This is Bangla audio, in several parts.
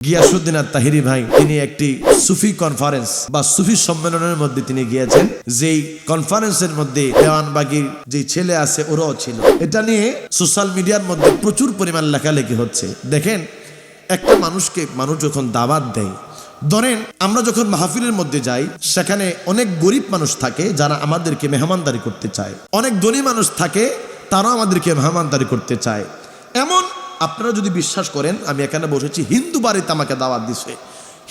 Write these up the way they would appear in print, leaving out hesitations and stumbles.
গিয়াসউদ্দিন আত-তাহিরি ভাই তিনি একটি সুফি কনফারেন্স বা সুফি সম্মেলনের মধ্যে তিনি গিয়েছেন। যেই কনফারেন্সের মধ্যে দেওয়ানবাগির যে ছেলে আছে ওরাও ছিল। এটা নিয়ে সোশ্যাল মিডিয়ার মধ্যে প্রচুর পরিমাণ লেখালেখি হচ্ছে। দেখেন, একটা মানুষকে মানুষ যখন দাওয়াত দেয়, ধরেন আমরা যখন মাহফিলের মধ্যে যাই, সেখানে অনেক গরিব মানুষ থাকে যারা আমাদেরকে মেহমানদারি করতে চায়, অনেক ধনী মানুষ থাকে তারাও আমাদেরকে মেহমানদারি করতে চায়। এমন আপনারা যদি বিশ্বাস করেন, আমি এখানে বসেছি, হিন্দু বাড়িতে আমাকে দাওয়াত দিছে,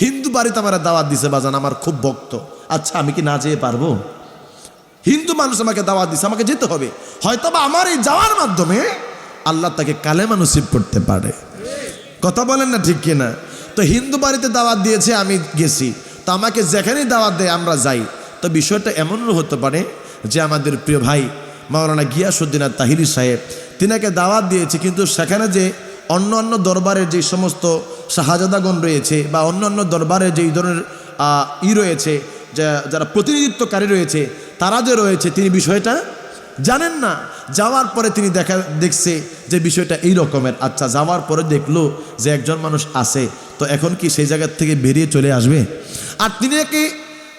হিন্দু বাড়িতে আমার দাওয়াত দিছে বাজান, আমার খুব ভক্ত, আচ্ছা আমি কি না যেতে পারবো? হিন্দু মানুষ আমাকে দাওয়াত দিছে, আমাকে যেতে হবে। হয়তোবা আমার এই যাওয়ার মাধ্যমে আল্লাহ তাকে কালেমা নসিব করতে পারে। কথা বলেন না ঠিক কিনা? তো হিন্দু বাড়িতে দাওয়াত দিয়েছে, আমি গেছি, তো আমাকে যেখানেই দাওয়াত দেয় আমরা যাই। তো বিষয়টা এমনও হতে পারে যে আমাদের প্রিয় ভাই মাওলানা গিয়াসউদ্দিন আত-তাহিরি সাহেব তিনাকে দাওয়াত দিয়েছে, কিন্তু সেখানে যে অন্য দরবারের যে সমস্ত শাহজাদাগণ রয়েছে বা অন্য দরবারের যেই ধরনের রয়েছে, যারা প্রতিনিধিত্বকারী রয়েছে, তারা যে রয়েছে, তিনি বিষয়টা জানেন না। যাওয়ার পরে তিনি দেখছে যে বিষয়টা এই রকমের। আচ্ছা, যাওয়ার পরে দেখলো যে একজন মানুষ আছে, তো এখন কি সেই জায়গা থেকে বেরিয়ে চলে আসবে? আর তিনিকে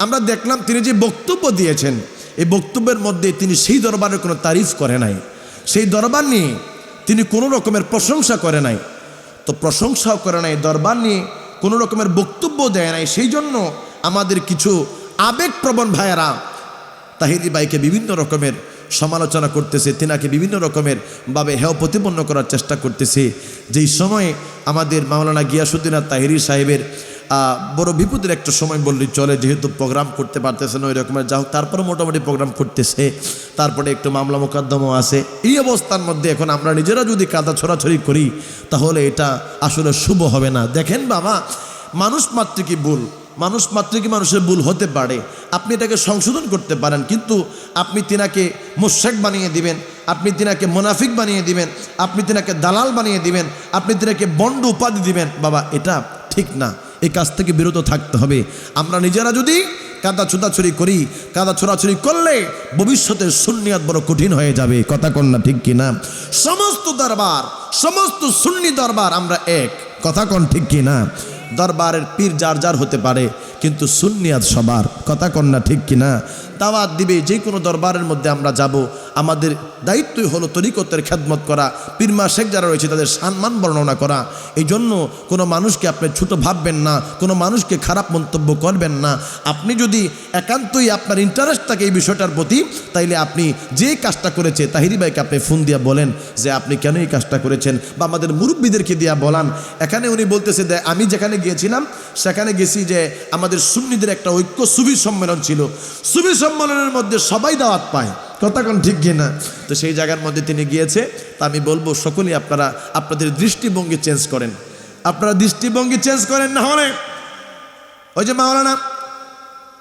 আমরা দেখলাম তিনি যে বক্তব্য দিয়েছেন, এই বক্তব্যের মধ্যে তিনি সেই দরবারের কোনো তারিফ করে নাই, সেই দরবার নিয়ে তিনি কোনো রকমের প্রশংসা করে নাই। তো প্রশংসাও করে নাই, দরবার নিয়ে কোনো রকমের বক্তব্য দেয় নাই। সেই জন্য আমাদের কিছু আবেগপ্রবণ ভাইয়েরা তাহিরি ভাইকে বিভিন্ন রকমের সমালোচনা করতেছে, তিনাকে বিভিন্ন রকমের ভাবে হেয় প্রতিপন্ন করার চেষ্টা করতেছে। যেই সময়ে আমাদের মাওলানা গিয়াসউদ্দিন আত-তাহিরি সাহেবের বড় বিপদের একটা সময় বললেই চলে, যেহেতু প্রোগ্রাম করতে পারতেছে না ওই রকমের, যা হোক তারপরে মোটামুটি প্রোগ্রাম করতেছে, তারপরে একটু মামলা মোকদ্দমাও আছে। এই অবস্থার মধ্যে এখন আমরা নিজেরা যদি কাদা ছড়াছড়ি করি, তাহলে এটা আসলে শুভ হবে না। দেখেন বাবা, মানুষ মাত্রই ভুল, মানুষ মাত্রই মানুষের ভুল হতে পারে, আপনি এটাকে সংশোধন করতে পারেন, কিন্তু আপনি তিনাকে মুশরিক বানিয়ে দিবেন, আপনি তিনাকে মুনাফিক বানিয়ে দিবেন, আপনি তিনাকে দালাল বানিয়ে দিবেন, আপনি তিনাকে বন্ড উপাধি দিবেন, বাবা এটা ঠিক না। এই কাজ থেকে বিরত থাকতে হবে। আমরা নিজেরা যদি কাদা ছোড়াছুরি করি, কাদা ছোড়াছুরি করলে ভবিষ্যতে সুন্নিয়াত বড় কঠিন হয়ে যাবে। কথা কন না ঠিক কিনা? সমস্ত দরবার, সমস্ত সুন্নি দরবার আমরা এক, কথা কন ঠিক কিনা? দরবারের পীর যার যার হতে পারে, কিন্তু সুন্নিয়াত সবার। কথা কন না ঠিক কিনা? দাওয়াত দিবে যে কোনো দরবারের মধ্যে আমরা যাব, আমাদের দায়িত্বই হলো তরিকতের খেদমত করা, পীর মা শেখ যারা রয়েছে তাদের সম্মান বর্ণনা করা। এই জন্য কোনো মানুষকে আপনি ছোট ভাববেন না, কোনো মানুষকে খারাপ মন্তব্য করবেন না। আপনি যদি একান্তই আপনার ইন্টারেস্ট থাকে এই বিষয়টার প্রতি, তাইলে আপনি যে কাজটা করেছে তাহিরি ভাইকে আপনি ফোন দিয়া বলেন যে আপনি কেন এই কাজটা করেছেন, বা আমাদের মুরব্বীদেরকে দিয়া বলান। এখানে উনি বলতেছে যে আমি যেখানে গিয়েছিলাম সেখানে গেছি যে আমাদের সুন্নিদের একটা ঐক্য সুফি সম্মেলন ছিল, সুফি সম্মেলনের মধ্যে সবাই দাওয়াত পায়। কথা কোন ঠিক কিনা? তো সেই জায়গার মধ্যে তিনি গিয়েছে। তা আমি বলবো সকলেই আপনারা আপনাদের দৃষ্টিভঙ্গি চেঞ্জ করেন, আপনারা দৃষ্টিভঙ্গি চেঞ্জ করেন, না হলে ওই যে মাওলানা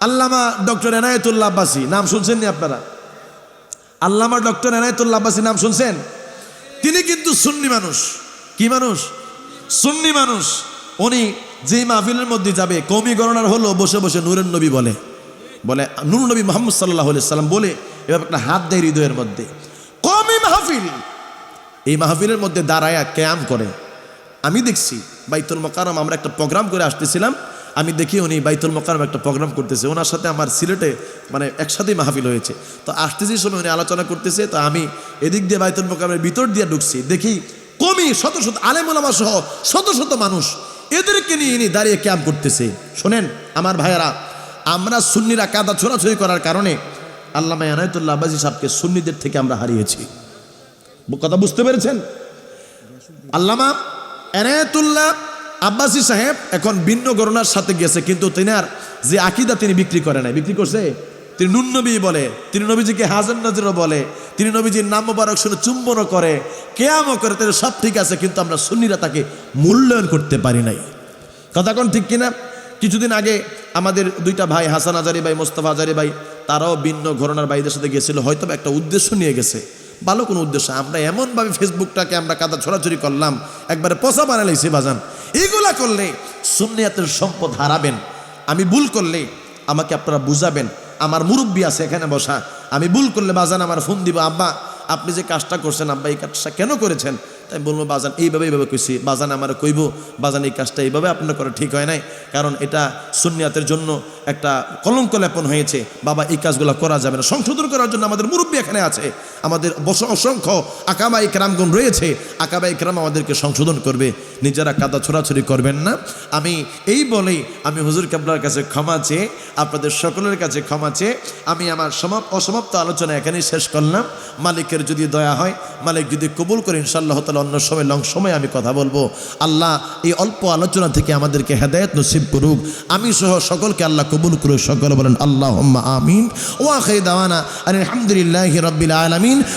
আল্লামা ডক্টর এনায়েতুল্লাহ আব্বাসী নাম শুনছেন নি আপনারা? আল্লামা ডক্টর এনায়েতুল্লাহ আব্বাসী নাম শুনছেন? তিনি কিন্তু সুন্নি মানুষ। কি মানুষ? সুন্নি মানুষ। উনি যেই মাহফিলের মধ্যে যাবে, কওমি গণনার হলো বসে বসে নূরের নবী বলে নূর নবী মুহাম্মদ সাল্লাল্লাহু আলাইহি সাল্লাম বলে এভাবে একটা হাত দেয় হৃদয়ের মধ্যে। কওমি মাহফিল, এই মাহফিলের মধ্যে দাঁড়ায়া কিয়াম করে। আমি দেখছি বাইতুল মোকাররম, আমরা একটা প্রোগ্রাম করে আসতেছিলাম, আমি দেখি উনি বাইতুল মোকাররম একটা প্রোগ্রাম করতেছে, ওনার সাথে আমার সিলেটে মানে একসাথেই মাহফিল হয়েছে। তো আসতেছি সময় উনি আলোচনা করতেছে, তো আমি এদিক দিয়ে বাইতুল মোকাররমের ভিতর দিয়ে ঢুকছি, দেখি কওমি শত শত আলেম ওলামা সহ শত শত মানুষ এদেরকে নিয়ে ইনি দাঁড়িয়ে ক্যাম্প করতেছে। শোনেন আমার ভাইয়েরা, আমরা সুন্নিরা কাদা ছোড়াছড়ি করার কারণে আল্লামা এনায়েতুল্লাহ আব্বাসী সাহেবকে সুন্নিদের থেকে আমরা হারিয়েছি। কথা বুঝতে পেরেছেন? আল্লামা এনায়েতুল্লাহ আব্বাসী সাহেব এখন ভিন্ন গণনার সাথে গেছে, কিন্তু তিনার যে আকীদা তিনি বিক্রি করে নাই। বিক্রি করছে? তিনি নুন নবী বলে, তিনি নবীজিকে হাজার নজরও বলে, তিনি নবীজির নাম মোবারক শুনে চুম্বনও করে, কেয়ামও করে, তিনি সব ঠিক আছে, কিন্তু আমরা সুন্নিরা তাকে মূল্যায়ন করতে পারি নাই। কথা কোন ঠিক কিনা? কিছুদিন আগে আমাদের দুইটা ভাই, হাসান আজারি ভাই, মোস্তফা আজারি ভাই, তারাও ভিন্ন ঘরনার ভাইদের সাথে গেছিল, হয়তো একটা উদ্দেশ্য নিয়ে গেছে, ভালো কোনো উদ্দেশ্য। আমরা এমনভাবে ফেসবুকটাকে আমরা কাদা ছড়াছড়ি করলাম, একবারে পচা বানাইছি বাজান। এইগুলা করলে সুন্নিয়াতের সম্পদ হারাবেন। আমি ভুল করলে আমাকে আপনারা বুঝাবেন, আমার মুরব্বী আছে এখানে বসা, আমি ভুল করলে বাজান আমার ফোন দিব, আব্বা আপনি যে কাজটা করছেন, আব্বা এই কাজটা কেন করেছেন? তাই বলবো বাজান এইভাবে কইছি, বাজান আমার কইব বাজান এই কাজটা এইভাবে আপনার করা ঠিক হয় নাই, কারণ এটা সুন্নিয়াতের জন্য একটা কলঙ্ক লেপন হয়েছে, বাবা এই কাজগুলো করা যাবে না। সংশোধন করার জন্য আমাদের মুরব্বী এখানে আছে, আমাদের অসংখ্য আকাবা ইকরামগণ রয়েছে, আকাবা ইকরাম আমাদেরকে সংশোধন করবে, নিজেরা কাদা ছোড়াছুড়ি করবেন না। আমি এই বলেই আমি হুজুর কেবলার কাছে ক্ষমা চেয়ে, আপনাদের সকলের কাছে ক্ষমা চেয়ে আমি আমার অসমাপ্ত আলোচনা এখানেই শেষ করলাম। মালিকের যদি দয়া হয়, মালিক যদি কবুল করে, ইনশাআল্লাহ তাআলা অন্য সময় লং সময় আমি কথা বলবো। আল্লাহ এই অল্প আলোচনা থেকে আমাদেরকে হেদায়েত নসিব করুক, আমি সহ সকলকে আল্লাহ কবুল করুক। সকলে বলেন আল্লাহুম্মা আমিন। ওয়া আখিরু দাওয়ানা আলহামদুলিল্লাহি রাব্বিল আলামিন।